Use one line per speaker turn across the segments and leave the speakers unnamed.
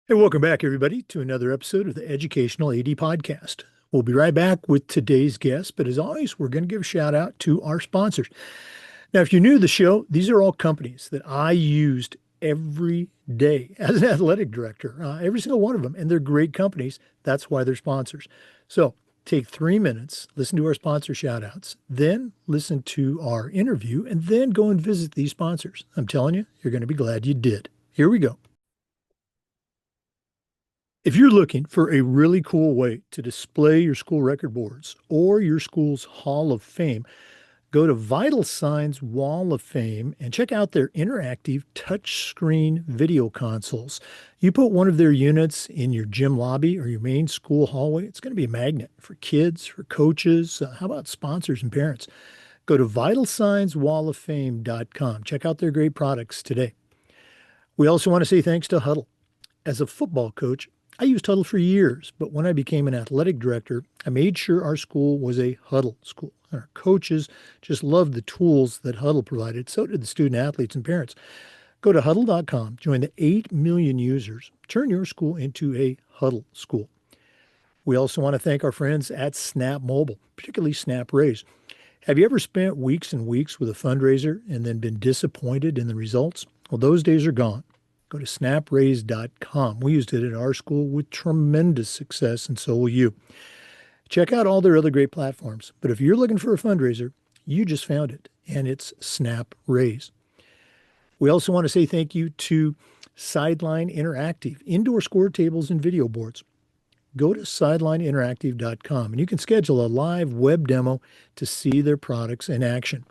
Hey, welcome back, everybody, to another episode of the Educational AD Podcast. We'll be right back with today's guest, but as always, we're going to give a shout out to our sponsors. Now, if you're new to the show, these are all companies that I used every day as an athletic director, every single one of them, and they're great companies. That's why they're sponsors. So take 3 minutes, listen to our sponsor shout outs, then listen to our interview, and then go and visit these sponsors. I'm telling you, you're going to be glad you did. Here we go. If you're looking for a really cool way to display your school record boards or your school's Hall of Fame, go to Vital Signs Wall of Fame and check out their interactive touchscreen video consoles. You put one of their units in your gym lobby or your main school hallway, it's going to be a magnet for kids, for coaches. How about sponsors and parents? Go to vitalsignswalloffame.com. Check out their great products today. We also want to say thanks to Huddle. As a football coach, I used Huddle for years, but when I became an athletic director, I made sure our school was a Huddle school. Our coaches just loved the tools that Huddle provided. So did the student athletes and parents. Go to huddle.com, join the 8 million users, turn your school into a Huddle school. We also want to thank our friends at Snap Mobile, particularly Snap Raise. Have you ever spent weeks and weeks with a fundraiser and then been disappointed in the results? Well, those days are gone. Go to snapraise.com. We used it at our school with tremendous success, and so will you. Check out all their other great platforms. But if you're looking for a fundraiser, you just found it, and it's Snap Raise. We also want to say thank you to Sideline Interactive, indoor score tables and video boards. Go to sidelineinteractive.com, and you can schedule a live web demo to see their products in action.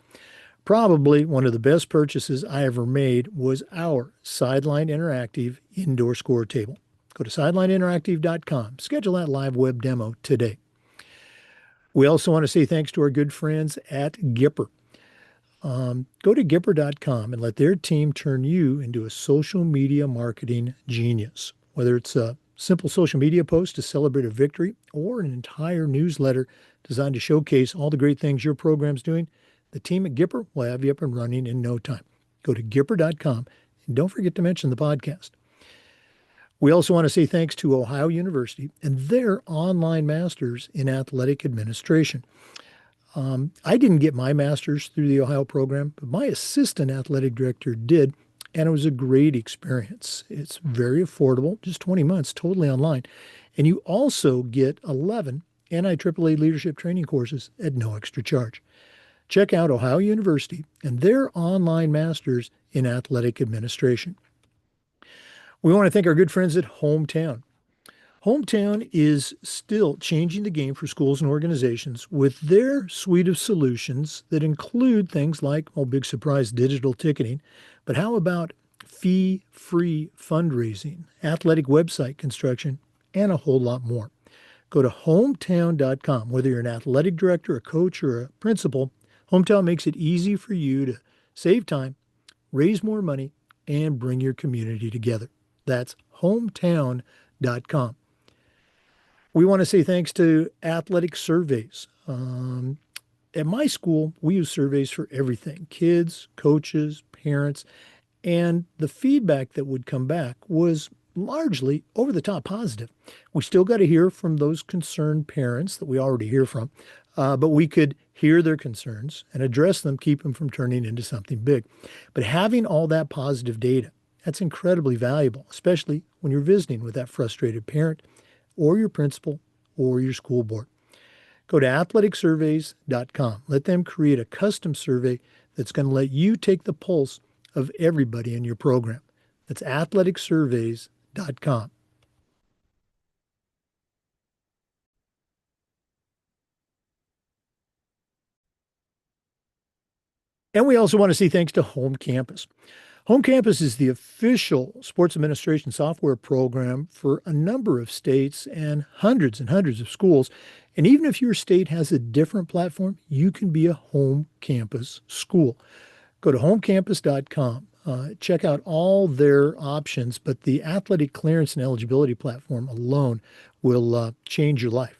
Probably one of the best purchases I ever made was our Sideline Interactive indoor score table. Go to sidelineinteractive.com. Schedule that live web demo today. We also want to say thanks to our good friends at Gipper. Go to Gipper.com and let their team turn you into a social media marketing genius. Whether it's a simple social media post to celebrate a victory or an entire newsletter designed to showcase all the great things your program's doing, the team at Gipper will have you up and running in no time. Go to Gipper.com and don't forget to mention the podcast. We also want to say thanks to Ohio University and their online masters in athletic administration. I didn't get my master's through the Ohio program, but my assistant athletic director did, and it was a great experience. It's very affordable, just 20 months, totally online. And you also get 11 NIAAA leadership training courses at no extra charge. Check out Ohio University and their online masters in athletic administration. We want to thank our good friends at Hometown. Hometown is still changing the game for schools and organizations with their suite of solutions that include things like, oh, big surprise, digital ticketing. But how about fee-free fundraising, athletic website construction, and a whole lot more? Go to hometown.com. Whether you're an athletic director, a coach, or a principal, Hometown makes it easy for you to save time, raise more money, and bring your community together. That's hometown.com. We want to say thanks to athletic surveys. At my school, we use surveys for everything, kids, coaches, parents, and the feedback that would come back was largely over the top positive. We still got to hear from those concerned parents that we already hear from, but we could hear their concerns and address them, keep them from turning into something big. But having all that positive data, that's incredibly valuable, especially when you're visiting with that frustrated parent or your principal or your school board. Go to athleticsurveys.com. Let them create a custom survey that's going to let you take the pulse of everybody in your program. That's athleticsurveys.com. And we also want to say thanks to Home Campus. Home Campus is the official sports administration software program for a number of states and hundreds of schools. And even if your state has a different platform, you can be a home campus school. Go to homecampus.com. Check out all their options, but the athletic clearance and eligibility platform alone will change your life.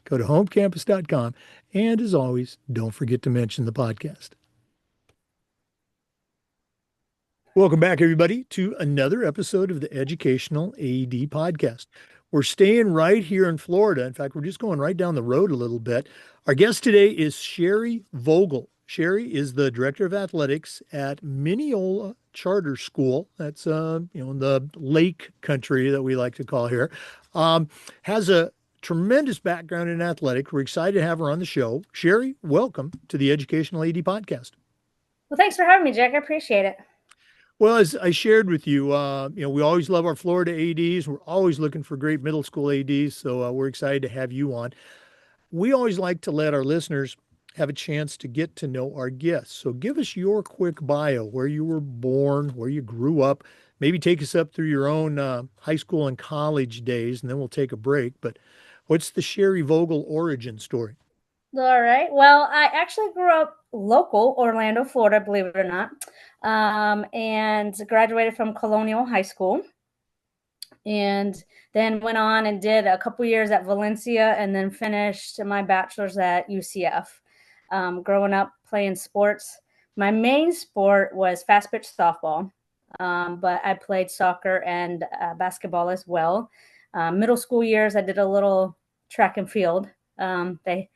Go to homecampus.com. And as always, don't forget to mention the podcast. Welcome back, everybody, to another episode of the Educational AD Podcast. We're staying right here in Florida. In fact, we're just going right down the road a little bit. Our guest today is Sheri Vogle. Sheri is the Director of Athletics at Minneola Charter School. That's in the lake country that we like to call here. Has a tremendous background in athletics. We're excited to have her on the show. Sheri, welcome to the Educational AD Podcast.
Well, thanks for having me, Jack. I appreciate it.
Well, as I shared with you, we always love our Florida ADs. We're always looking for great middle school ADs. So we're excited to have you on. We always like to let our listeners have a chance to get to know our guests. So give us your quick bio, where you were born, where you grew up. Maybe take us up through your own high school and college days, and then we'll take a break. But what's the Sheri Vogel origin story?
All right. Well, I actually grew up local, Orlando, Florida, believe it or not, and graduated from Colonial High School, and then went on and did a couple years at Valencia, and then finished my bachelor's at UCF. Growing up playing sports, my main sport was fast pitch softball, but I played soccer and basketball as well. Middle school years, I did a little track and field. They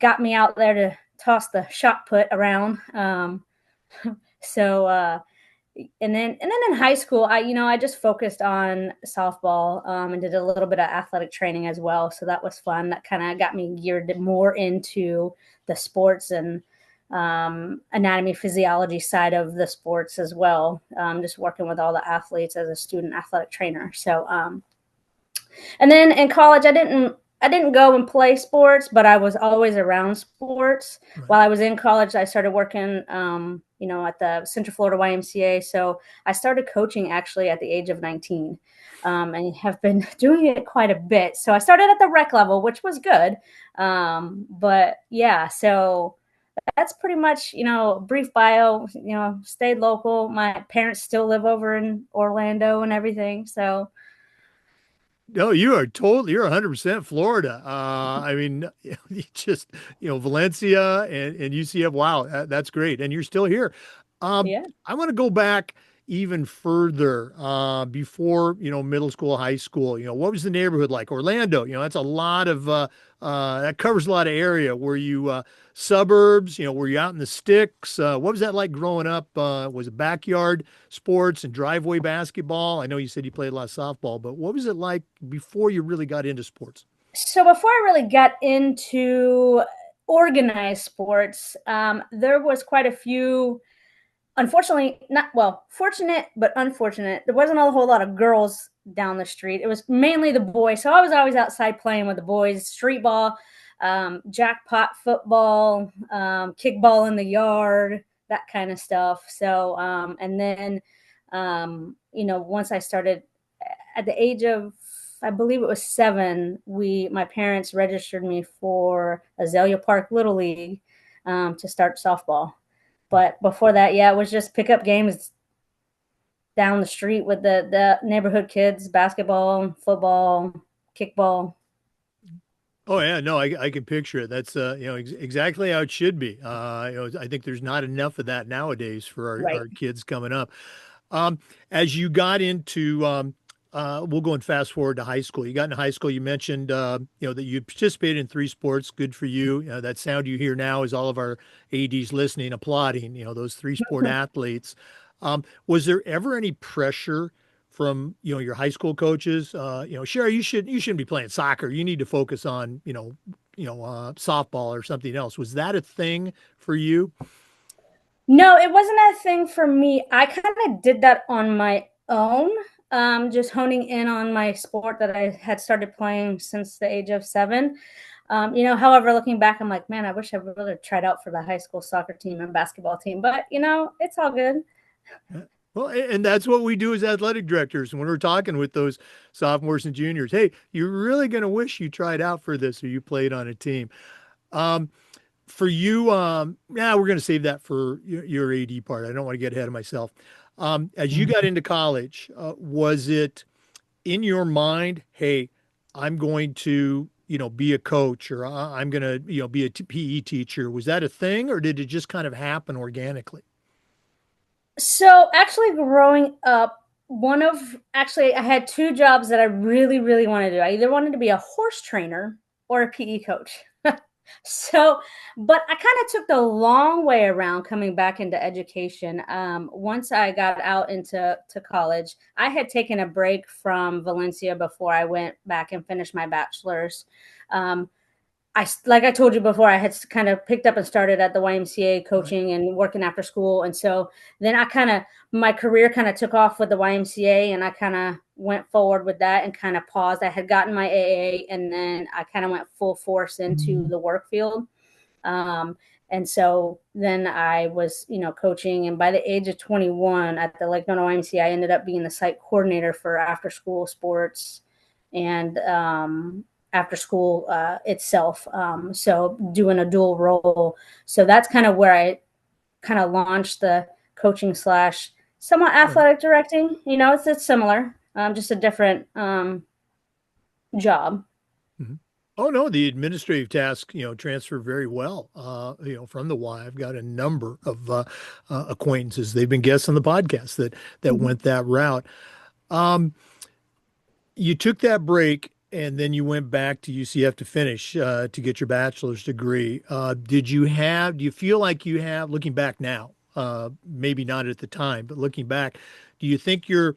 got me out there to toss the shot put around. So and then in high school, I just focused on softball, and did a little bit of athletic training as well. So that was fun. That kind of got me geared more into the sports and anatomy physiology side of the sports as well. Just working with all the athletes as a student athletic trainer. So and then in college, I didn't go and play sports, but I was always around sports.
Right.
While I was in college, I started working, at the Central Florida YMCA. So I started coaching actually at the age of 19, and have been doing it quite a bit. So I started at the rec level, which was good. But yeah, so that's pretty much, brief bio, stayed local. My parents still live over in Orlando and everything. So
No, you're 100% Florida. I mean, you just, Valencia and UCF. Wow, that's great. And you're still here.
yeah.
I want to go back even further, before, middle school, high school. What was the neighborhood like? Orlando, that's a lot of, that covers a lot of area. Were you, suburbs, were you out in the sticks? What was that like growing up? Was it backyard sports and driveway basketball? I know you said you played a lot of softball, but what was it like before you really got into sports?
So before I really got into organized sports, there was quite a few. Unfortunately, not well, fortunate but unfortunate. There wasn't a whole lot of girls down the street. It was mainly the boys. So I was always outside playing with the boys, street ball, jackpot football, kickball in the yard, that kind of stuff. So, and then, once I started at the age of, I believe it was 7, my parents registered me for Azalea Park Little League, to start softball. But before that, yeah, it was just pickup games down the street with the neighborhood kids, basketball, football, kickball.
Oh yeah, no, I can picture it. That's exactly how it should be. I think there's not enough of that nowadays for
Right.
our kids coming up. Um, as you got into, we'll go and fast forward to high school. You got into high school. You mentioned, that you participated in 3 sports. Good for you. That sound you hear now is all of our ADs listening, applauding. Those 3 sport athletes. Was there ever any pressure from your high school coaches? Sherry, you shouldn't be playing soccer. You need to focus on softball or something else. Was that a thing for you?
No, it wasn't a thing for me. I kind of did that on my own, just honing in on my sport that I had started playing since the age of 7. However, looking back, I'm like, man, I wish I would have tried out for the high school soccer team and basketball team. But, it's all good.
Well, and that's what we do as athletic directors. When we're talking with those sophomores and juniors, hey, you're really going to wish you tried out for this or you played on a team. Um, for you, yeah, we're going to save that for your AD part. I don't want to get ahead of myself. As you got into college, was it in your mind, hey, I'm going to, be a coach or I'm going to, be a PE teacher? Was that a thing or did it just kind of happen organically?
So actually growing up, I had two jobs that I really, really wanted to do. I either wanted to be a horse trainer or a PE coach. So, but I kind of took the long way around coming back into education. Once I got out into college, I had taken a break from Valencia before I went back and finished my bachelor's. Um, like I told you before, I had kind of picked up and started at the YMCA
Right.
coaching and working after school, and so then my career kind of took off with the YMCA, and I kind of went forward with that and kind of paused. I had gotten my AA, and then I kind of went full force into the work field. Um, and so then I was, coaching. And by the age of 21 at the Lake Nona YMCA, I ended up being the site coordinator for after school sports and after school itself. So doing a dual role. So that's kind of where I kind of launched the coaching slash somewhat
Right.
athletic directing. It's similar, just a different job.
Mhm. Oh no, the administrative tasks, transfer very well. From the Y, I've got a number of acquaintances. They've been guests on the podcast that
Mhm.
went that route. Um, you took that break and then you went back to UCF to finish to get your bachelor's degree. Do you feel like you have, looking back now, maybe not at the time, but looking back, do you think your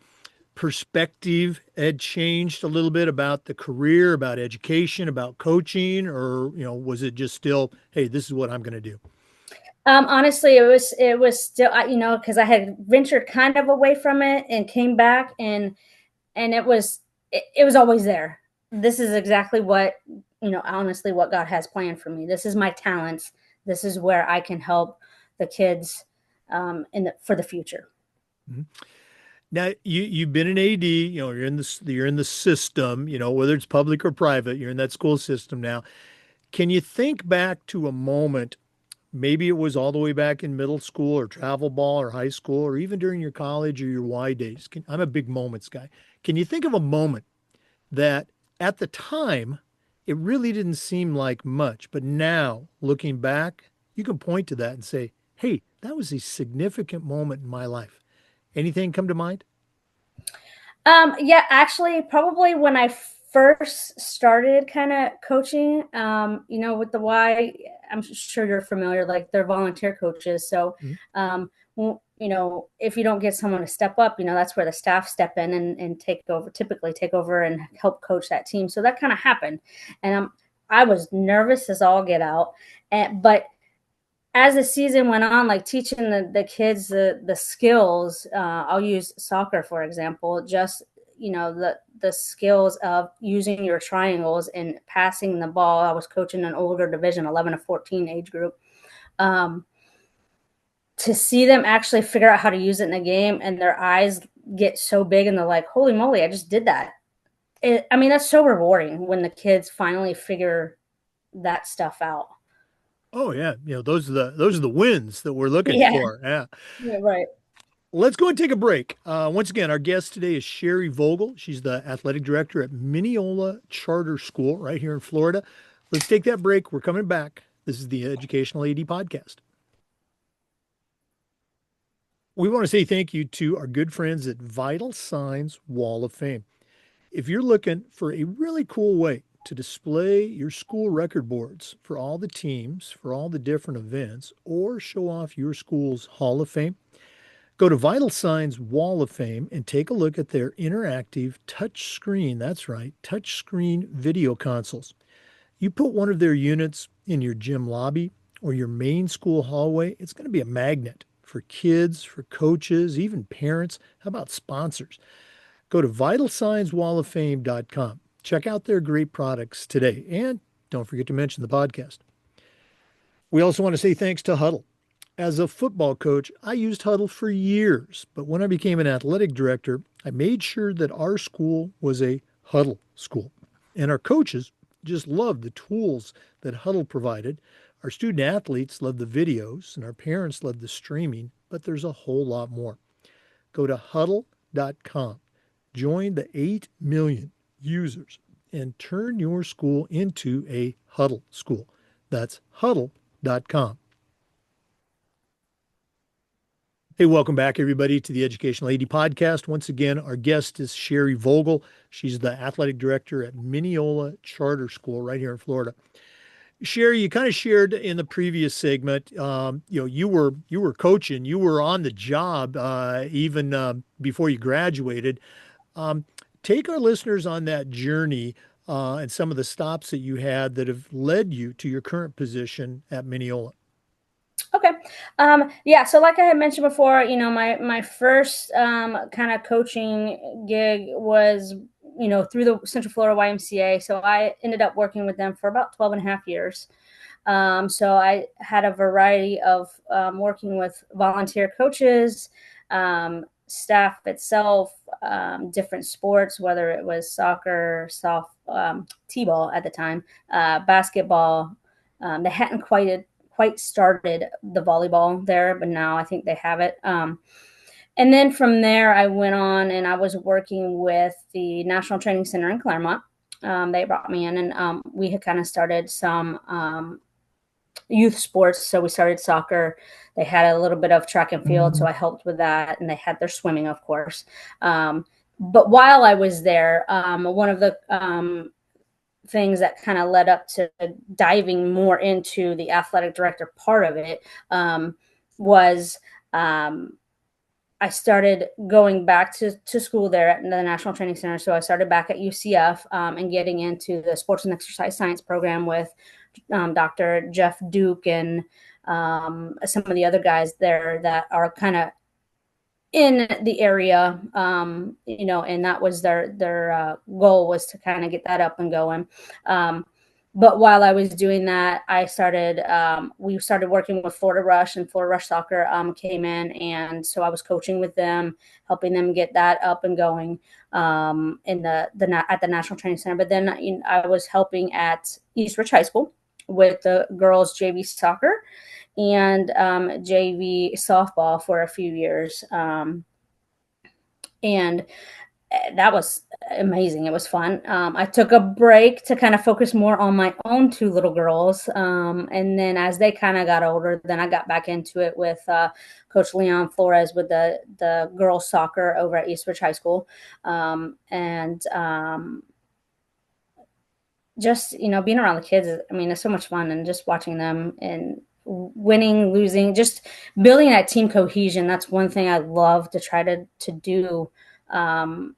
perspective had changed a little bit about the career, about education, about coaching, or, was it just still, hey, this is what I'm going to do?
Honestly, it was still, because I had ventured kind of away from it and came back, and it was always there. This is exactly what, honestly, what God has planned for me. This is my talents. This is where I can help the kids for the future.
Mhm. Now you've been an AD, you're in the system, whether it's public or private, you're in that school system now. Can you think back to a moment, maybe it was all the way back in middle school or travel ball or high school or even during your college or your Y days? I'm a big moments guy. Can you think of a moment that at the time it really didn't seem like much, but now looking back, you can point to that and say, hey, that was a significant moment in my life. Anything come to mind?
Yeah, actually, probably when I first started kind of coaching, with the Y, I'm sure you're familiar, like they're volunteer coaches. So,
Mhm.
if you don't get someone to step up, that's where the staff step in and typically take over and help coach that team. So that kind of happened. And I was nervous as all get out. But as the season went on, like teaching the kids the skills, I'll use soccer for example, just the skills of using your triangles and passing the ball. I was coaching an older division 11 to 14 age group. um, to see them actually figure out how to use it in a game and their eyes get so big and they're like, holy moly, I just did that. That's so rewarding when the kids finally figure that stuff out.
Oh yeah, those are the wins that we're looking
Yeah,
for. Yeah.
yeah, right.
Let's go and take a break. Once again, our guest today is Sheri Vogle. She's the athletic director at Minneola Charter School right here in Florida. Let's take that break. We're coming back. This is the Educational AD Podcast. We want to say thank you to our good friends at Vital Signs Wall of Fame. If you're looking for a really cool way to display your school record boards for all the teams, for all the different events, or show off your school's Hall of Fame, go to Vital Signs Wall of Fame and take a look at their interactive touch screen. That's right, touch screen video consoles. You put one of their units in your gym lobby or your main school hallway, it's going to be a magnet for kids, for coaches, even parents. How about sponsors? Go to vitalsignswalloffame.com. Check out their great products today. And don't forget to mention the podcast. We also want to say thanks to Huddle. As a football coach, I used Huddle for years, but when I became an athletic director, I made sure that our school was a Huddle school. And our coaches just loved the tools that Huddle provided. Our student athletes loved the videos, and our parents loved the streaming, but there's a whole lot more. Go to huddle.com, join the 8 million users, and turn your school into a Huddle school. That's huddle.com. Hey, welcome back, everybody, to the Educational AD Podcast. Once again, our guest is Sheri Vogle. She's the athletic director at Minneola Charter School right here in Florida. Sheri, you kind of shared in the previous segment, you were coaching, you were on the job even before you graduated. Um, Take our listeners on that journey and some of the stops that you had that have led you to your current position at Minneola.
Okay. Yeah. So, like I had mentioned before, my first kind of coaching gig was, through the Central Florida YMCA. So I ended up working with them for about 12 and a half years. So I had a variety of working with volunteer coaches, staff itself, different sports, whether it was soccer, t-ball at the time, basketball. They hadn't quite started the volleyball there, but now I think they have it. And then from there, I went on and I was working with the National Training Center in Claremont. They brought me in, and we had kind of started some youth sports. So we started soccer. They had a little bit of track and field, so I helped with that, and they had their swimming, of course. But while I was there, one of the things that kind of led up to diving more into the athletic director part of it was I started going back to school there at the National Training Center. So I started back at UCF and getting into the sports and exercise science program with Dr. Jeff Duke and some of the other guys there that are kind of in the area, and that was their goal, was to kind of get that up and going. But while I was doing that, we started working with Florida Rush, and Florida Rush Soccer came in. And so I was coaching with them, helping them get that up and going at the National Training Center. But then I was helping at East Ridge High School with the girls JV soccer and JV softball for a few years. And that was amazing. It was fun. I took a break to kind of focus more on my own two little girls. And then as they kind of got older, then I got back into it with Coach Leon Flores with the girls soccer over at East Ridge High School. Just, being around the kids, I mean, it's so much fun, and just watching them and winning, losing, just building that team cohesion. That's one thing I love to try to do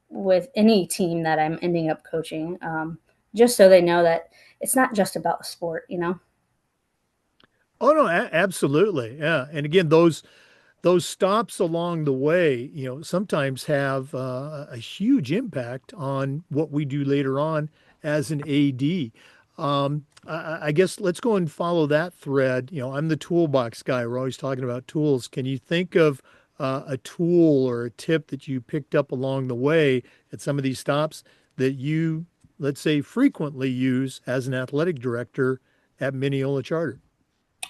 with any team that I'm ending up coaching, just so they know that it's not just about the sport.
Oh no, absolutely. Yeah. And again, those stops along the way, sometimes have a huge impact on what we do later on as an AD. I guess let's go and follow that thread. I'm the toolbox guy. We're always talking about tools. Can you think of a tool or a tip that you picked up along the way at some of these stops that you, let's say, frequently use as an athletic director at Mineola Charter?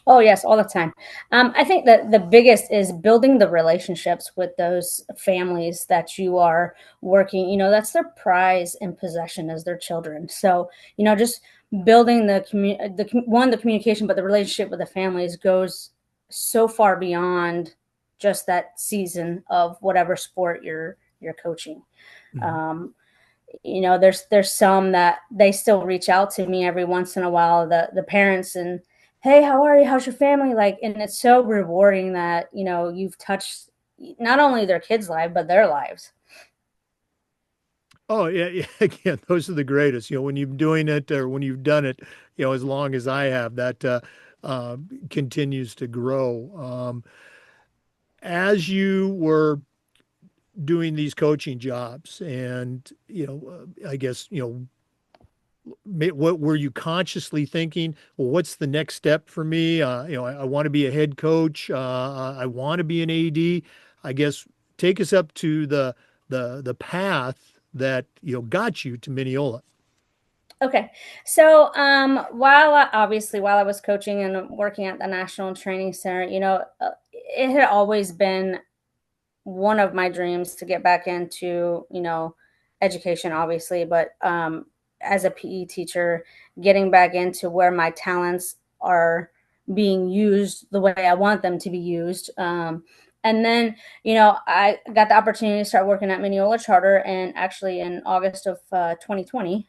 Oh, yes, all the time. I think that the biggest is building the relationships with those families that you are working. That's their prize and possession, as their children. So, just building the communication, but the relationship with the families goes so far beyond just that season of whatever sport you're coaching.
Mhm.
Um, there's some that they still reach out to me every once in a while, the parents, and hey, how are you? How's your family? Like, and it's so rewarding that, you've touched not only their kids' life, but their lives.
Oh yeah, yeah. Again, those are the greatest. When you're doing it or when you've done it, as long as I have, that continues to grow. As you were doing these coaching jobs, and I guess what were you consciously thinking? Well, what's the next step for me? I want to be a head coach. I want to be an AD. I guess take us up to the path that got you to Mineola.
Okay. So, while I was coaching and working at the National Training Center, it had always been one of my dreams to get back into, education, obviously, but as a PE teacher, getting back into where my talents are being used the way I want them to be used. And then, I got the opportunity to start working at Minneola Charter, and actually in August of 2020.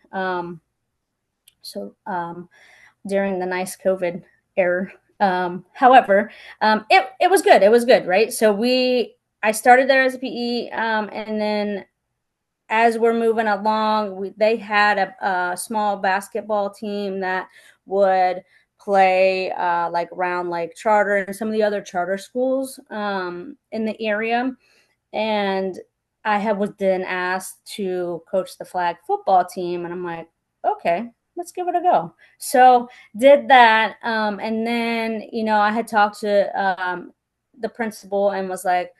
So during the nice COVID era. However, it was good. It was good, right? I started there as a PE, and then as we're moving along, they had a small basketball team that would play like Round Lake Charter and some of the other charter schools in the area. And was then asked to coach the flag football team, and I'm like, okay, let's give it a go. So did that, and then I had talked to the principal and was like,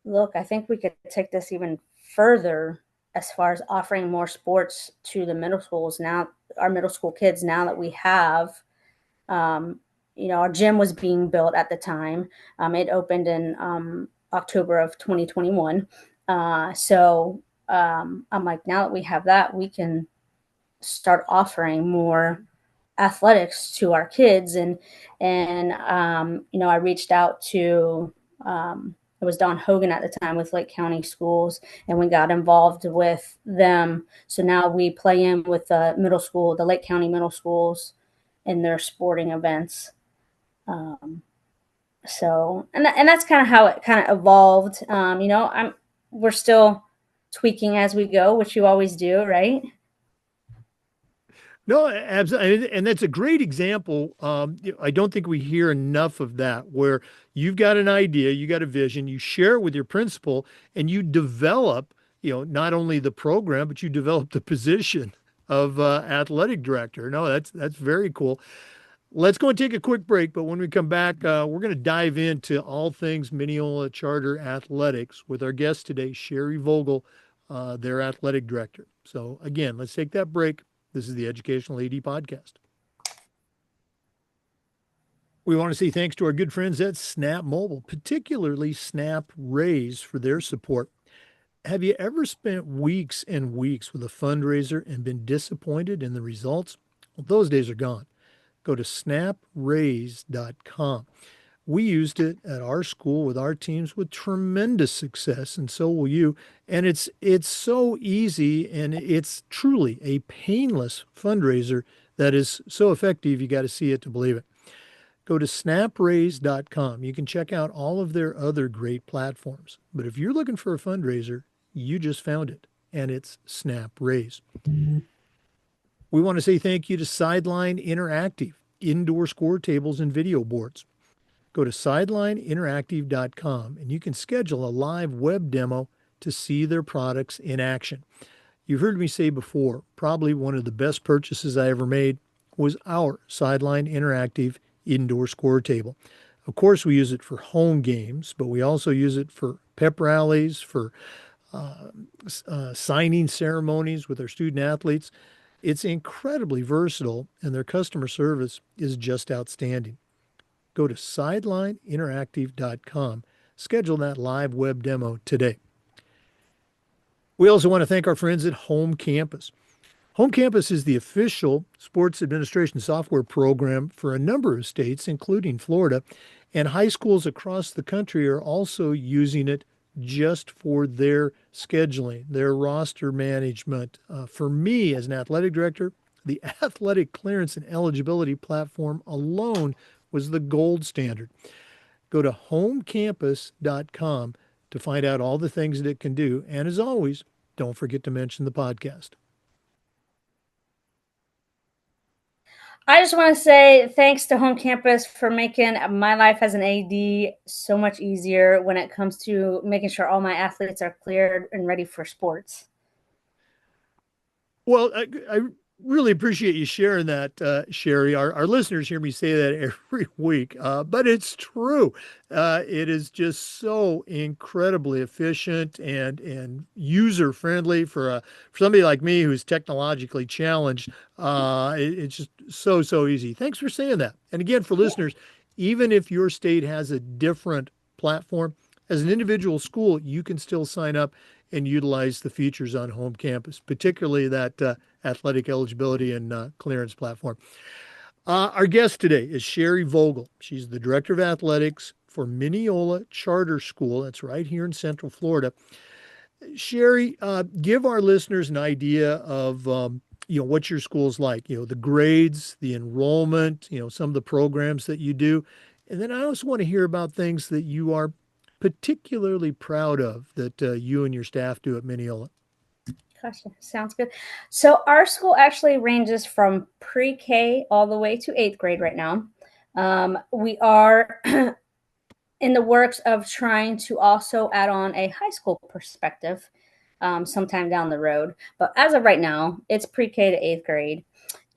look, I think we could take this even further as far as offering more sports to the middle schools now, our middle school kids, now that we have, um, our gym was being built at the time. It opened in October of 2021. I'm like, now that we have that, we can start offering more athletics to our kids. I reached out to, it was Don Hogan at the time with Lake County Schools, and we got involved with them. So now we play in with the Lake County middle schools in their sporting events. And that's kind of how it kind of evolved. We're still tweaking as we go, which you always do, right?
No, absolutely. And that's a great example. I don't think we hear enough of that, where you've got an idea, you got a vision, you share it with your principal, and you develop, not only the program, but you develop the position of athletic director. No, that's very cool. Let's go and take a quick break. But when we come back, we're going to dive into all things Mineola Charter athletics with our guest today, Sheri Vogle, their athletic director. So again, let's take that break. This is the Educational AD Podcast. We want to say thanks to our good friends at Snap Mobile, particularly Snap Raise, for their support. Have you ever spent weeks and weeks with a fundraiser and been disappointed in the results? Well, those days are gone. Go to snapraise.com. We used it at our school with our teams with tremendous success, and so will you. And it's so easy, and it's truly a painless fundraiser that is so effective, you got to see it to believe it. Go to snapraise.com. You can check out all of their other great platforms. But if you're looking for a fundraiser, you just found it, and it's Snap Raise. We want to say thank you to Sideline Interactive, indoor score tables and video boards. Go to sidelineinteractive.com and you can schedule a live web demo to see their products in action. You've heard me say before, probably one of the best purchases I ever made was our Sideline Interactive indoor score table. Of course, we use it for home games, but we also use it for pep rallies, for signing ceremonies with our student athletes. It's incredibly versatile, and their customer service is just outstanding. Go to sidelineinteractive.com. Schedule that live web demo today. We also want to thank our friends at Home Campus. Home Campus is the official sports administration software program for a number of states, including Florida, and high schools across the country are also using it just for their scheduling, their roster management. For me, as an athletic director, the athletic clearance and eligibility platform alone was the gold standard. Go to homecampus.com to find out all the things that it can do. And as always, don't forget to mention the podcast.
I just want to say thanks to Home Campus for making my life as an AD so much easier when it comes to making sure all my athletes are cleared and ready for sports.
Well, I really appreciate you sharing that, Sheri. Our listeners hear me say that every week, but it's true. It is just so incredibly efficient and user friendly for somebody like me who's technologically challenged. It's just so easy. Thanks for saying that. And again, for listeners, even if your state has a different platform, as an individual school, you can still sign up and utilize the features on Home Campus, particularly that athletic eligibility and clearance platform. Our guest today is Sheri Vogle. She's the Director of Athletics for Minneola Charter School. That's right here in Central Florida. Sheri, give our listeners an idea of what your school's like. The grades, the enrollment, some of the programs that you do, and then I also want to hear about things that you are particularly proud of that you and your staff do at Minneola.
Gosh, sounds good. So our school actually ranges from pre-K all the way to eighth grade right now. We are in the works of trying to also add on a high school perspective sometime down the road. But as of right now, it's pre-K to eighth grade.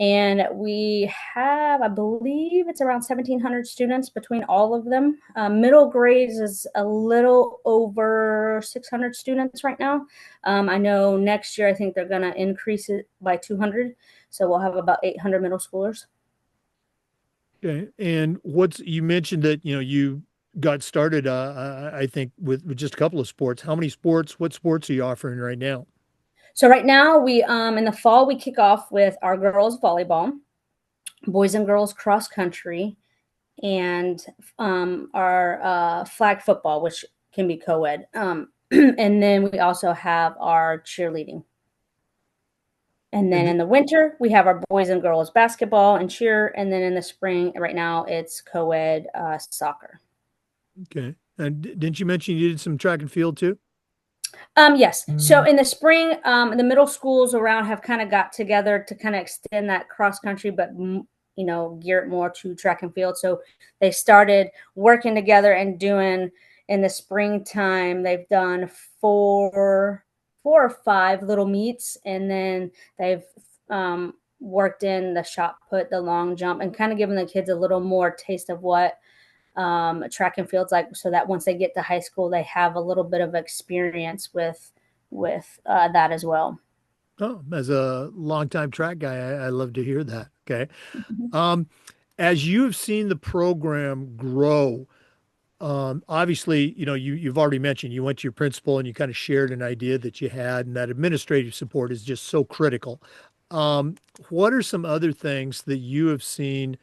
And we have, I believe it's around 1,700 students between all of them. Middle grades is a little over 600 students right now. I know next year, I think they're going to increase it by 200. So we'll have about 800 middle schoolers.
Okay. And you mentioned that, you got started, I think, with just a couple of sports. How many sports? What sports are you offering right now?
So right now we in the fall we kick off with our girls volleyball, boys and girls cross country, and our flag football, which can be co-ed. And then we also have our cheerleading. And then
And
in the winter, we have our boys and girls basketball and cheer. And then in the spring, right now, it's co-ed soccer.
okay. And didn't you mention you did some track and field too?
Yes. So in the spring, the middle schools around have kind of got together to kind of extend that cross country, but gear it more to track and field. So they started working together and doing in the springtime. They've done four or five little meets, and then they've worked in the shot put, the long jump, and kind of giving the kids a little more taste of what track and fields like, so that once they get to high school, they have a little bit of experience with that as well.
Oh, as a longtime track guy, I love to hear that. Okay.
Mhm.
Um, as you have seen the program grow, obviously, you've already mentioned you went to your principal and you kind of shared an idea that you had, and that administrative support is just so critical. Um, what are some other things that you have seen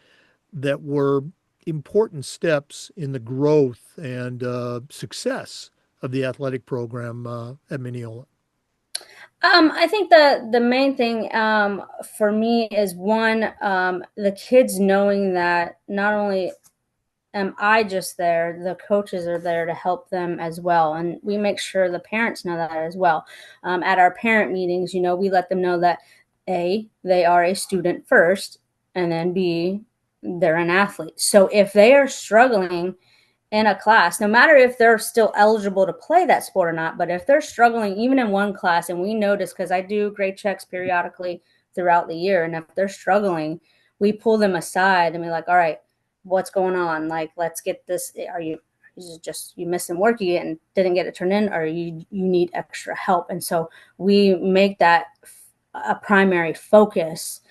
that were important steps in the growth and success of the athletic program at Mineola?
I think the main thing for me is one, the kids knowing that not only am I just there, the coaches are there to help them as well. And we make sure the parents know that as well. At our parent meetings, we let them know that A, they are a student first, and then B, they're an athlete. So if they are struggling in a class, no matter if they're still eligible to play that sport or not, but if they're struggling even in one class, and we notice because I do grade checks periodically throughout the year, and if they're struggling, we pull them aside and be like, all right, what's going on? Like, let's get this. Are you just you missing work you and didn't get it turned in, or you need extra help? And so we make that a primary focus.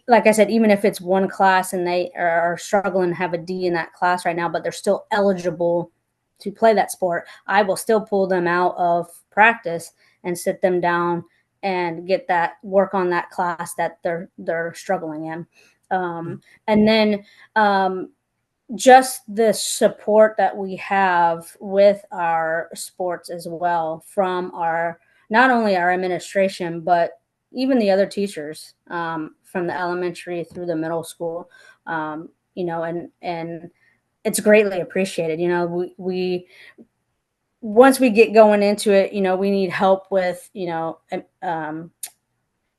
Like I said, even if it's one class and they are struggling to have a D in that class right now, but they're still eligible to play that sport, I will still pull them out of practice and sit them down and get that work on that class that they're struggling in. And then just the support that we have with our sports as well from our not only our administration, but even the other teachers from the elementary through the middle school, and it's greatly appreciated. We once we get going into it, we need help with,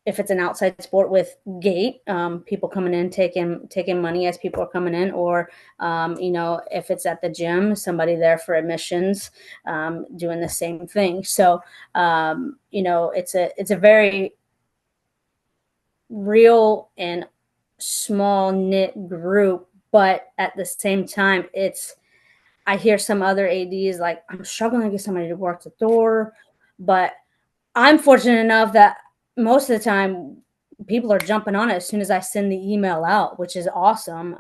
if it's an outside sport with gate, people coming in taking money as people are coming in, or if it's at the gym, somebody there for admissions, doing the same thing. So it's a very real and small knit group, but at the same time, I hear some other ads like, I'm struggling to get somebody to work the door, but I'm fortunate enough that most of the time people are jumping on it as soon as I send the email out, which is awesome.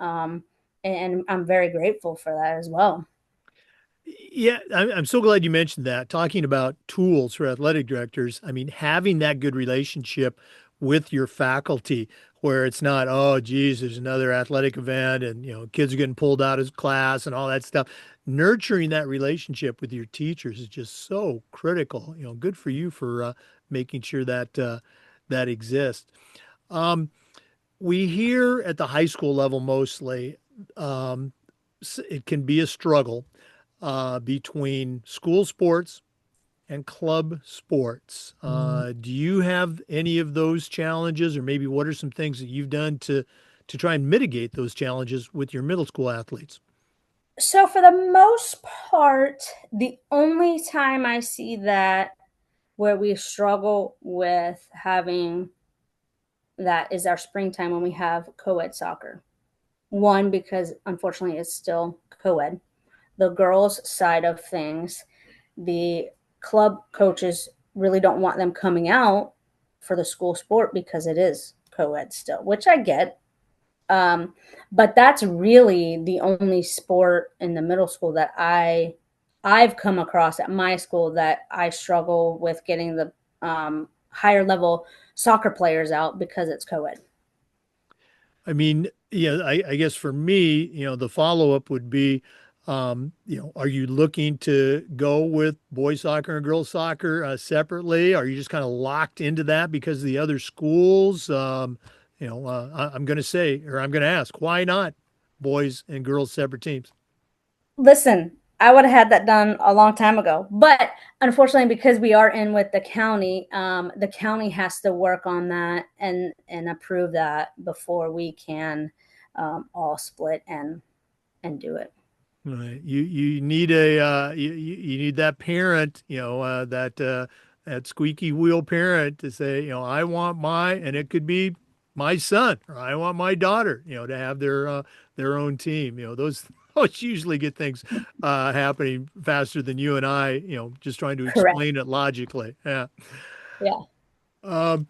And I'm very grateful for that as well.
Yeah, I'm so glad you mentioned that. Talking about tools for athletic directors, I mean, having that good relationship with your faculty, where it's not, oh, geez, there's another athletic event and, kids are getting pulled out of class and all that stuff. Nurturing that relationship with your teachers is just so critical. Good for you for making sure that that exists. Um, we hear at the high school level mostly, um, it can be a struggle between school sports and club sports. Do you have any of those challenges, or maybe what are some things that you've done to try and mitigate those challenges with your middle school athletes?
So for the most part, the only time I see that where we struggle with having that is our springtime when we have co-ed soccer. One, because unfortunately it's still co-ed. The girls' side of things, the club coaches really don't want them coming out for the school sport because it is co-ed still, which I get. But that's really the only sport in the middle school that I've come across at my school that I struggle with getting the higher level soccer players out because it's co-ed.
I mean, yeah, I guess for me, the follow-up would be, are you looking to go with boys soccer and girls soccer separately? Are you just kind of locked into that because of the other schools? I'm going to say, or I'm going to ask, why not boys and girls separate teams?
Listen, I would have had that done a long time ago, but unfortunately, because we are in with the county has to work on that and approve that before we can all split and do it.
Right. You need a you need that parent, that squeaky wheel parent to say, I want and it could be my son, or I want my daughter, to have their own team. Those those usually get things happening faster than you and I, just trying to
Correct.
explain it logically. Yeah.
Yeah.
Um,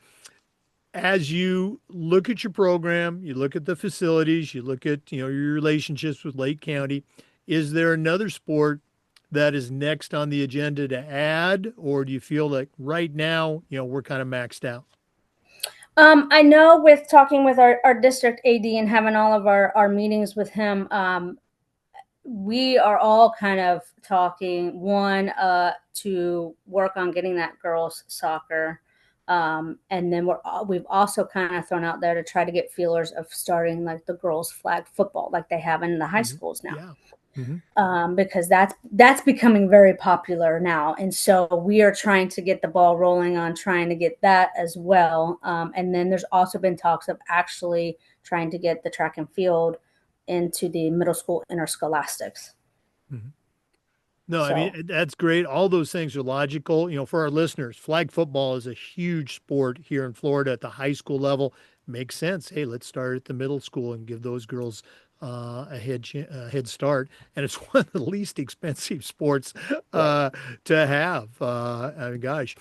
as you look at your program, you look at the facilities, you look at, your relationships with Lake County, is there another sport that is next on the agenda to add, or do you feel like right now, we're kind of maxed out?
I know with talking with our district AD and having all of our meetings with him, we are all kind of talking one to work on getting that girls soccer, and then we've also kind of thrown out there to try to get feelers of starting like the girls flag football like they have in the high
Hmm.
schools now.
Yeah. Hmm.
Because that's becoming very popular now, and so we are trying to get the ball rolling on trying to get that as well. And then there's also been talks of actually trying to get the track and field into the middle school interscholastics.
Hmm. No, I mean,
So
that's great. All those things are logical. For our listeners, flag football is a huge sport here in Florida at the high school level. Makes sense. Hey, let's start at the middle school and give those girls a head start. And it's one of the least expensive sports
right.
uh, to have. I mean, gosh.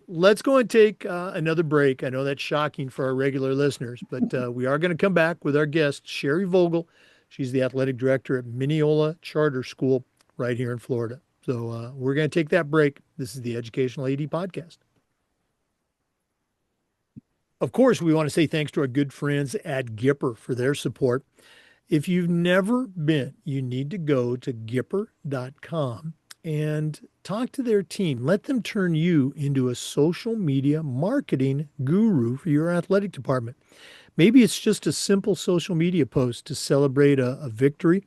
Let's go and take another break. I know that's shocking for our regular listeners, but we are going to come back with our guest, Sheri Vogle. She's the athletic director at Minneola Charter School right here in Florida. So we're going to take that break. This is the Educational AD Podcast. Of course, we want to say thanks to our good friends at Gipper for their support. If you've never been, you need to go to Gipper.com and talk to their team. Let them turn you into a social media marketing guru for your athletic department. Maybe it's just a simple social media post to celebrate a victory.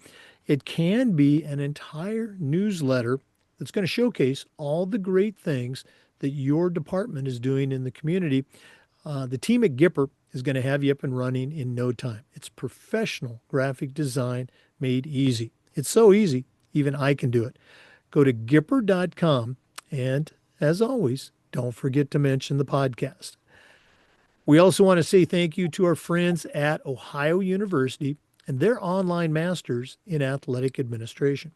It can be an entire newsletter that's going to showcase all the great things that your department is doing in the community. The team at Gipper is going to have you up and running in no time. It's professional graphic design made easy. It's so easy, even I can do it. Go to Gipper.com and, as always, don't forget to mention the podcast. We also want to say thank you to our friends at Ohio University and their online masters in athletic administration.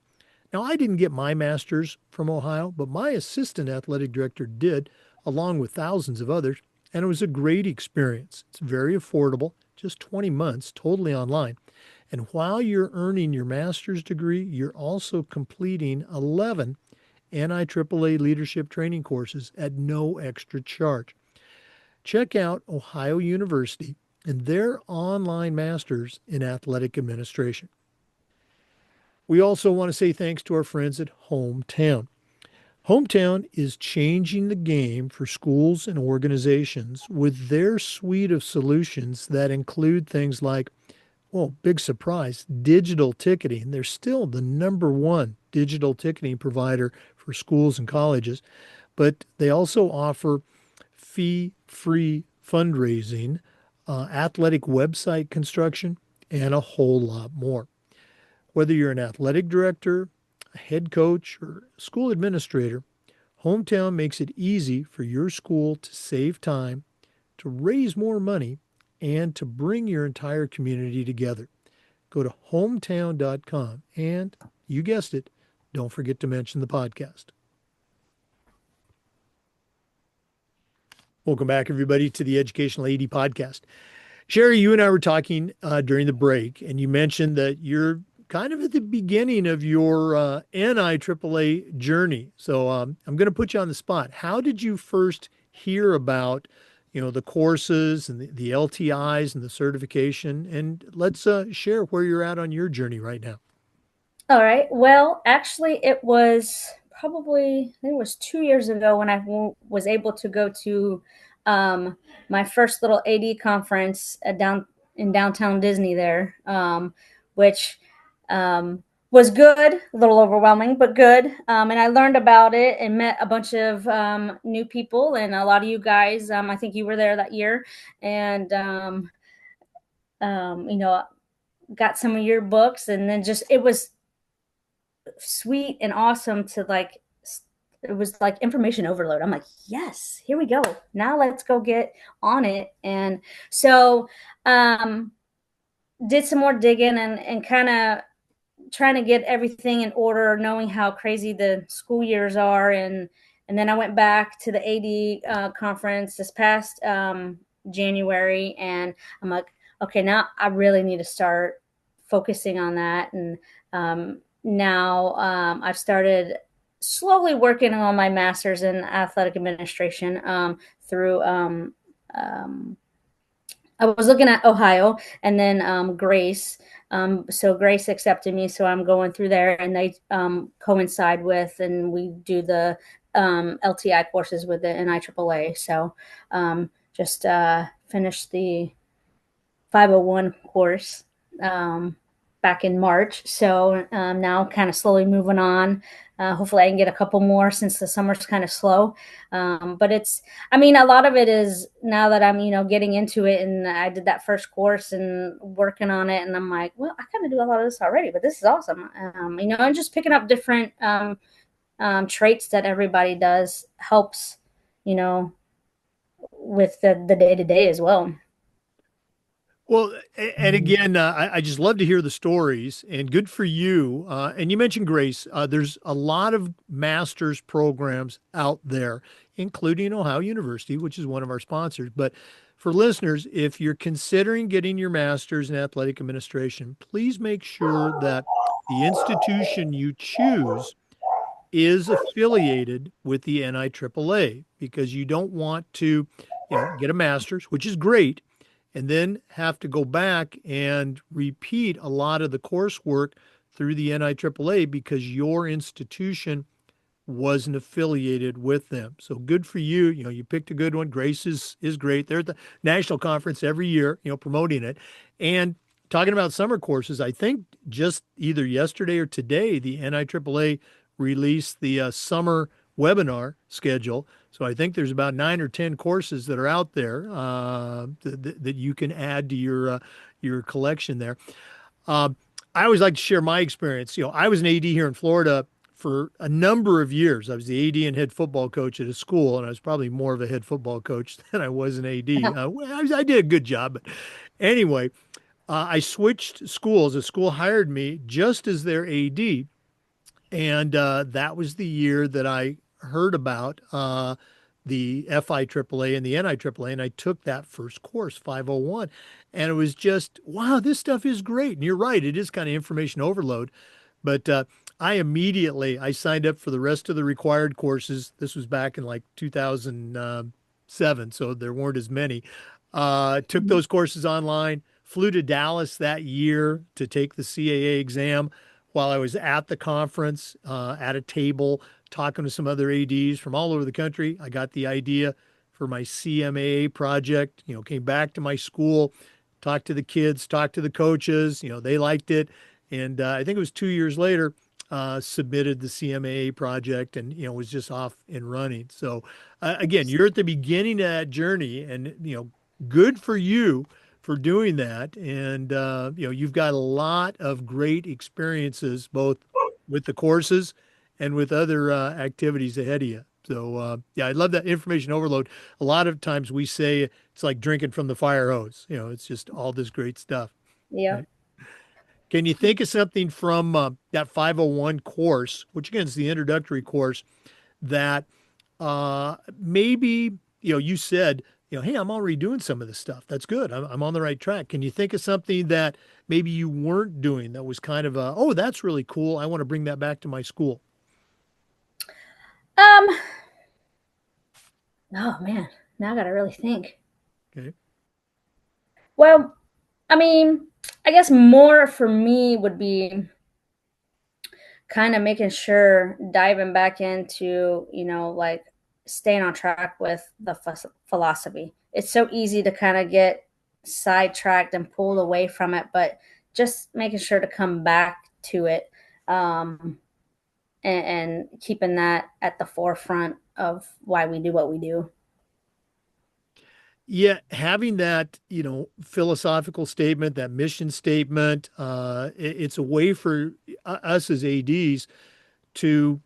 Now, I didn't get my master's from Ohio, but my assistant athletic director did, along with thousands of others, and it was a great experience. It's very affordable, just 20 months, totally online. And while you're earning your master's degree, you're also completing 11 NIAAA leadership training courses at no extra charge. check out Ohio University and their online masters in athletic administration. We also want to say thanks to our friends at Hometown. Hometown is changing the game for schools and organizations with their suite of solutions that include things like, well, big surprise, digital ticketing. They're still the number one digital ticketing provider for schools and colleges, but they also offer fee-free fundraising, athletic website construction, and a whole lot more. Whether you're an athletic director, a head coach, or school administrator, Hometown makes it easy for your school to save time, to raise more money, and to bring your entire community together. Go to hometown.com and, you guessed it, don't forget to mention the podcast. Welcome back, everybody, to the Educational AD Podcast. Sheri, you and I were talking during the break, and you mentioned that you're kind of at the beginning of your NIAAA journey. So I'm going to put you on the spot. How did you first hear about, the courses and the LTIs and the certification? And let's share where you're at on your journey right now.
All right. Well, actually, it was probably, I think it was 2 years ago when I was able to go to my first little AD conference down in downtown Disney there, which was good, a little overwhelming, but good. And I learned about it and met a bunch of new people and a lot of you guys. I think you were there that year, and got some of your books, and then just it was sweet and awesome to it was like information overload. I'm like, yes, here we go. Now let's go get on it. And so did some more digging and kind of trying to get everything in order, knowing how crazy the school years are. And then I went back to the AD conference this past January, and I'm like, okay, now I really need to start focusing on that. And now I've started slowly working on my master's in athletic administration through I was looking at Ohio and then Grace. So Grace accepted me, so I'm going through there, and they coincide with, and we do the LTI courses with the NIAAA. So just finished the 501 course back in March. So now kind of slowly moving on. Hopefully I can get a couple more since the summer's kind of slow. But a lot of it is now that I'm, getting into it, and I did that first course and working on it, and I'm like, well, I kind of do a lot of this already, but this is awesome. And just picking up different traits that everybody does helps, with the day-to-day as well.
Well, and again, I just love to hear the stories, and good for you. And you mentioned Grace. There's a lot of master's programs out there, including Ohio University, which is one of our sponsors. But for listeners, if you're considering getting your master's in athletic administration, please make sure that the institution you choose is affiliated with the NIAAA, because you don't want to, get a master's, which is great, and then have to go back and repeat a lot of the coursework through the NIAAA because your institution wasn't affiliated with them. So good for you. You picked a good one. Grace is great. They're at the national conference every year, promoting it. And talking about summer courses, I think just either yesterday or today, the NIAAA released the summer webinar schedule. So I think there's about 9 or 10 courses that are out there that you can add to your collection there. I always like to share my experience. I was an AD here in Florida for a number of years. I was the AD and head football coach at a school, and I was probably more of a head football coach than I was an AD. I did a good job, but anyway, I switched schools. A school hired me just as their AD, and that was the year that I heard about the FIAAA and the NIAAA, and I took that first course, 501, and it was just, wow, this stuff is great. And you're right, it is kind of information overload, but I signed up for the rest of the required courses. This was back in like 2000, 7, so there weren't as many. Took those courses online, flew to Dallas that year to take the CAA exam while I was at the conference, at a table, talking to some other ADs from all over the country. I got the idea for my CMAA project, came back to my school, talked to the kids, talked to the coaches, they liked it. And I think it was 2 years later, submitted the CMAA project and, was just off and running. So again, you're at the beginning of that journey and, good for you for doing that. And, you've got a lot of great experiences, both with the courses and with other activities ahead of you. So, yeah, I love that information overload. A lot of times we say it's like drinking from the fire hose. It's just all this great stuff.
Yeah.
Right? Can you think of something from that 501 course, which again is the introductory course, that maybe, you said, hey, I'm already doing some of this stuff. That's good. I'm on the right track. Can you think of something that maybe you weren't doing that was kind of oh, that's really cool. I want to bring that back to my school.
Um, oh man, now I gotta really think.
Okay.
Well, I mean, I guess more for me would be kind of making sure diving back into, like staying on track with the philosophy. It's so easy to kind of get sidetracked and pulled away from it, but just making sure to come back to it, and keeping that at the forefront of why we do what we do.
Yeah, having that, philosophical statement, that mission statement, it's a way for us as ADs to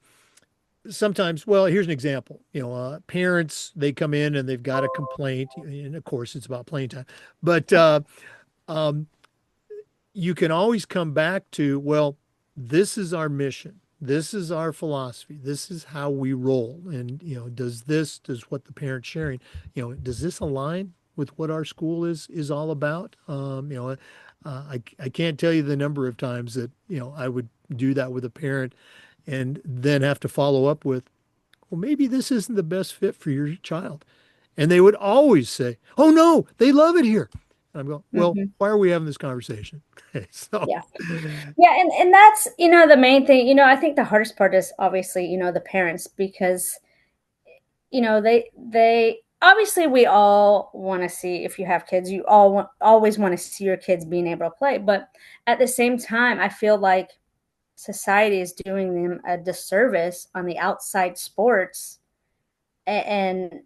sometimes, well, here's an example. Parents, they come in and they've got a complaint, and of course it's about playing time, but um, you can always come back to, well, this is our mission. This is our philosophy. This is how we roll. And, does what the parent's sharing, does this align with what our school is all about? I can't tell you the number of times that, I would do that with a parent and then have to follow up with, well, maybe this isn't the best fit for your child. And they would always say, oh, no, they love it here. And I'm going, well,
Mm-hmm.
why are we having this conversation? Okay, so,
Yeah. Yeah, and that's, the main thing. I think the hardest part is obviously, the parents, because they obviously, we all want to see, if you have kids, you always want to see your kids being able to play, but at the same time I feel like society is doing them a disservice on the outside sports, and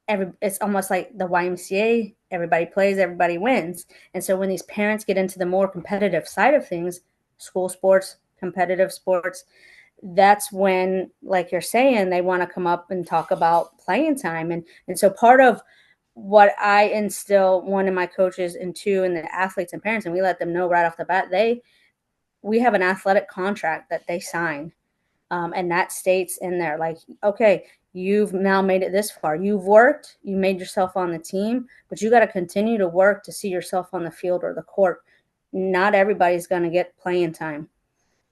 it's almost like the YMCA. Everybody plays, everybody wins. And so when these parents get into the more competitive side of things, school sports, competitive sports, that's when, like you're saying, they want to come up and talk about playing time. And so part of what I instill, one of my coaches, and two in the athletes and parents, and we let them know right off the bat, we have an athletic contract that they sign. And that states in there, like, okay, you've now made it this far. You've worked, you made yourself on the team, but you got to continue to work to see yourself on the field or the court. Not everybody's going to get playing time.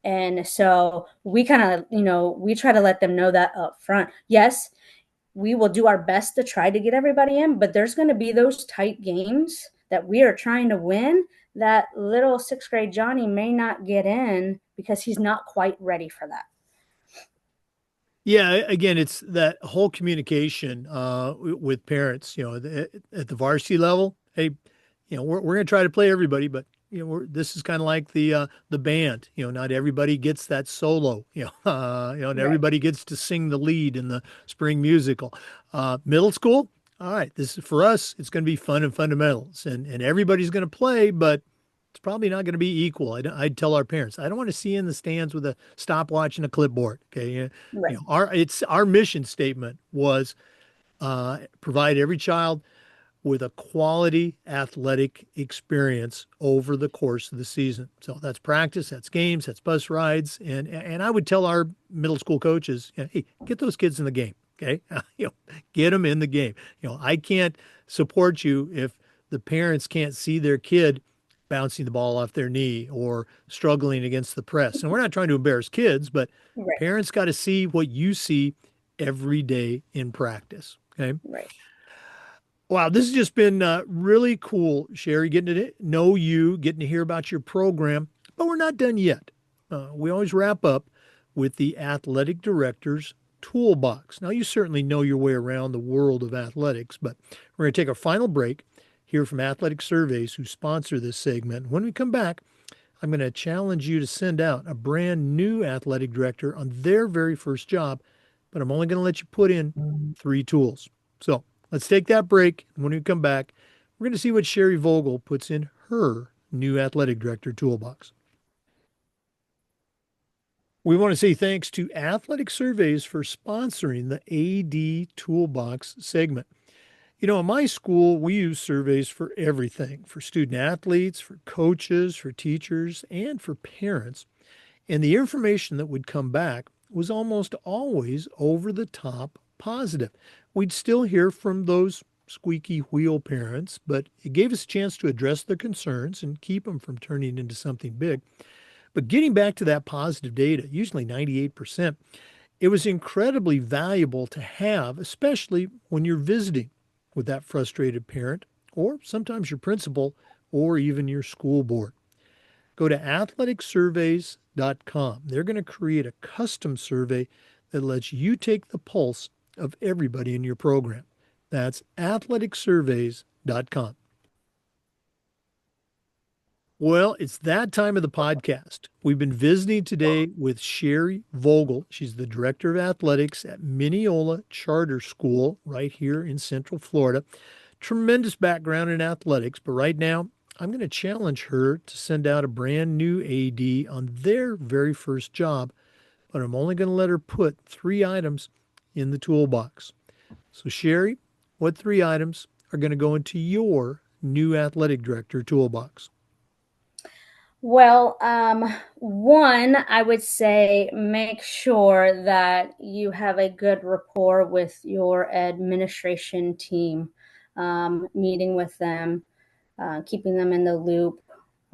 And so we kind of, we try to let them know that up front. Yes, we will do our best to try to get everybody in, but there's going to be those tight games that we are trying to win that little sixth grade Johnny may not get in because he's not quite ready for that.
yeah, again, it's that whole communication with parents, at the varsity level. Hey, we're going to try to play everybody, but this is kind of like the band. Not everybody gets that solo. And
Right.
everybody gets to sing the lead in the spring musical. Middle school, all right. This is for us. It's going to be fun and fundamentals, and everybody's going to play, but it's probably not going to be equal. I'd tell our parents, I don't want to see you in the stands with a stopwatch and a clipboard. Okay,
Right.
our mission statement was provide every child with a quality athletic experience over the course of the season. So that's practice, that's games, that's bus rides, and I would tell our middle school coaches, hey, get those kids in the game. Okay, get them in the game. I can't support you if the parents can't see their kid bouncing the ball off their knee or struggling against the press. And we're not trying to embarrass kids, but
Right.
parents got to see what you see every day in practice. Okay.
Right.
Wow, this has just been really cool, Sheri, getting to know you, getting to hear about your program. But we're not done yet. We always wrap up with the athletic director's toolbox. Now, you certainly know your way around the world of athletics, but we're going to take our final break, hear from Athletic Surveys who sponsor this segment. When we come back, I'm going to challenge you to send out a brand new athletic director on their very first job, but I'm only going to let you put in 3 tools. So let's take that break. And when we come back, we're going to see what Sheri Vogle puts in her new athletic director toolbox. We want to say thanks to Athletic Surveys for sponsoring the AD Toolbox segment. You know, in my school, we use surveys for everything, for student athletes, for coaches, for teachers, and for parents. And the information that would come back was almost always over the top positive. We'd still hear from those squeaky wheel parents, but it gave us a chance to address their concerns and keep them from turning into something big. But getting back to that positive data, usually 98%, it was incredibly valuable to have, especially when you're visiting with that frustrated parent, or sometimes your principal, or even your school board. Go to athleticsurveys.com. They're going to create a custom survey that lets you take the pulse of everybody in your program. That's athleticsurveys.com. Well, it's that time of the podcast. We've been visiting today with Sheri Vogle. She's the director of athletics at Minneola Charter School right here in Central Florida. Tremendous background in athletics, but right now I'm going to challenge her to send out a brand new AD on their very first job, but I'm only going to let her put 3 items in the toolbox. So, Sheri, what 3 items are going to go into your new athletic director toolbox?
Well, one, I would say make sure that you have a good rapport with your administration team, meeting with them, keeping them in the loop,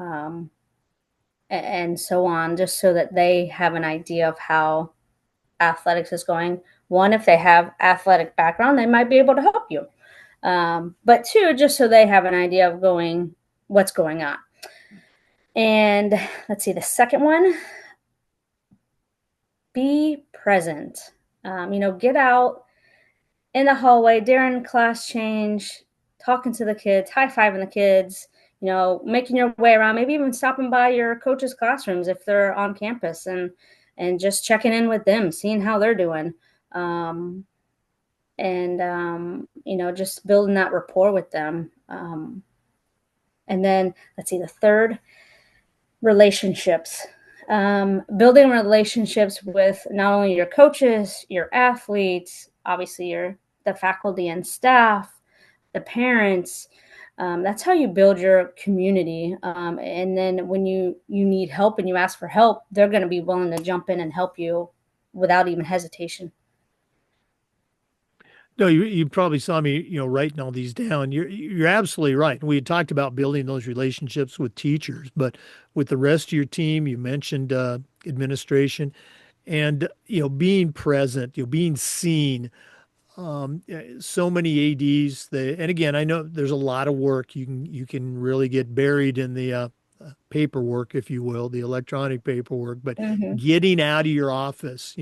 um, and so on, just so that they have an idea of how athletics is going. One, if they have athletic background, they might be able to help you. But two, just so they have an idea of what's going on. And let's see, the second one, be present. Get out in the hallway during class change, talking to the kids, high fiving the kids, making your way around, maybe even stopping by your coaches' classrooms if they're on campus and just checking in with them, seeing how they're doing. Just building that rapport with them. And then let's see, the third, relationships. Building relationships with not only your coaches, your athletes, obviously the faculty and staff, the parents. That's how you build your community. And then when you need help and you ask for help, they're going to be willing to jump in and help you without even hesitation.
No, you probably saw me, writing all these down. You're absolutely right. We had talked about building those relationships with teachers, but with the rest of your team, you mentioned administration, and being present, being seen. So many ADs. And again, I know there's a lot of work. You can really get buried in the paperwork, if you will, the electronic paperwork. But
Mm-hmm.
getting out of your office,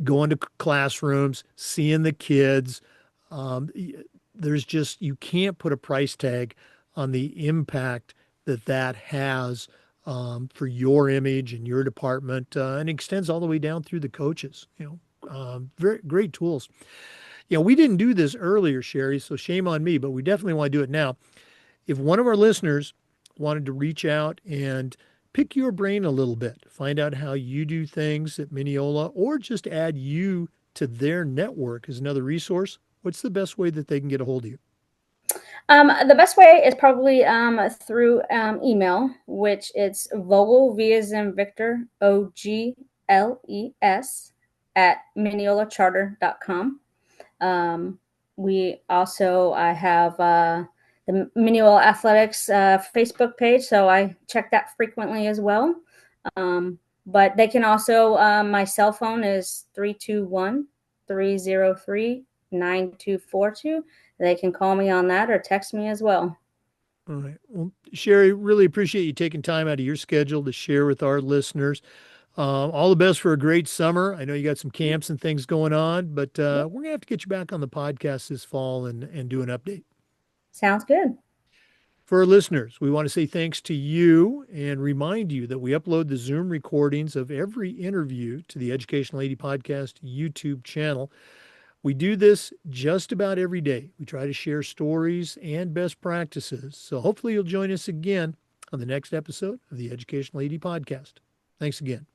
going to classrooms, seeing the kids. Um, you can't put a price tag on the impact that has for your image and your department, and extends all the way down through the coaches. Very great tools. We didn't do this earlier, Sheri, so shame on me, but we definitely want to do it now. If one of our listeners wanted to reach out and pick your brain a little bit, find out how you do things at Mineola, or just add you to their network as another resource, what's the best way that they can get a hold of you?
The best way is probably through email, which it's Vogel, V as in Victor, OGLES at MinneolaCharter.com. I have the Minneola Athletics Facebook page, so I check that frequently as well. But they can also, my cell phone is 321-303-9400. 9242. They can call me on that or text me as well.
All right. Well, Sheri, really appreciate you taking time out of your schedule to share with our listeners. All the best for a great summer. I know you got some camps and things going on, but
Yep.
we're going to have to get you back on the podcast this fall and do an update.
Sounds good.
For our listeners, we want to say thanks to you and remind you that we upload the Zoom recordings of every interview to the Education Lady Podcast YouTube channel. We do this just about every day. We try to share stories and best practices. So hopefully you'll join us again on the next episode of the Education Lady Podcast. Thanks again.